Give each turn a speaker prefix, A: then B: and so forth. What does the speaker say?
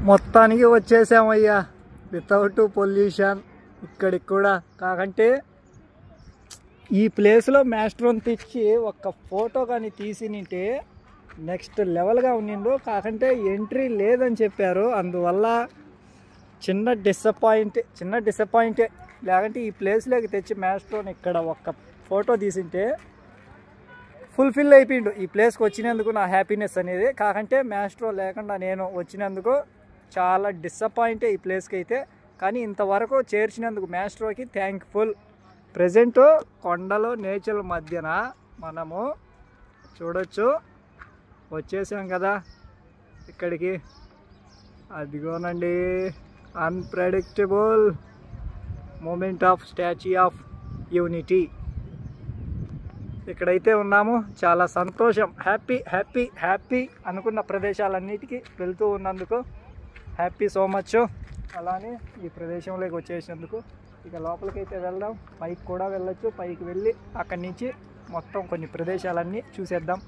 A: మొత్తానికి వచ్చేసామయ్యా without pollution ఇక్కడికి కూడా. కాకంటే ఈ ప్లేస్లో మ్యాస్ట్రోన్ తెచ్చి ఒక్క ఫోటో కానీ తీసినింటే నెక్స్ట్ లెవెల్గా ఉండిండు. కాకంటే ఎంట్రీ లేదని చెప్పారు, అందువల్ల చిన్న డిసప్పాయింటే. లేకంటే ఈ ప్లేస్లోకి తెచ్చి మ్యాస్ట్రోన్ ఇక్కడ ఒక్క ఫోటో తీసింటే ఫుల్ఫిల్ అయిపోయిండు ఈ ప్లేస్కి వచ్చినందుకు నా హ్యాపీనెస్ అనేది. కాకంటే మ్యాస్ట్రో లేకుండా నేను వచ్చినందుకు చాలా డిసప్పాయింటే ఈ ప్లేస్కి అయితే. కానీ ఇంతవరకు చేర్చినందుకు మ్యాస్ట్రోకి థ్యాంక్ఫుల్. ప్రజెంట్ కొండలు నేచర్ మధ్యన మనము చూడొచ్చు, వచ్చేసాం కదా ఇక్కడికి. అదిగోనండి unpredictable moment of statue of unity. ఇక్కడైతే ఉన్నాము, చాలా సంతోషం, హ్యాపీ అనుకున్న ప్రదేశాలన్నిటికీ వెళ్తూ ఉన్నందుకు హ్యాపీ సో మచ్. అలానే ఈ ప్రదేశంలోకి వచ్చేసినందుకు ఇక లోపలికైతే వెళ్దాం. పైకి కూడా వెళ్ళొచ్చు, పైకి వెళ్ళి అక్కడి నుంచి మొత్తం కొన్ని ప్రదేశాలన్నీ చూసేద్దాం.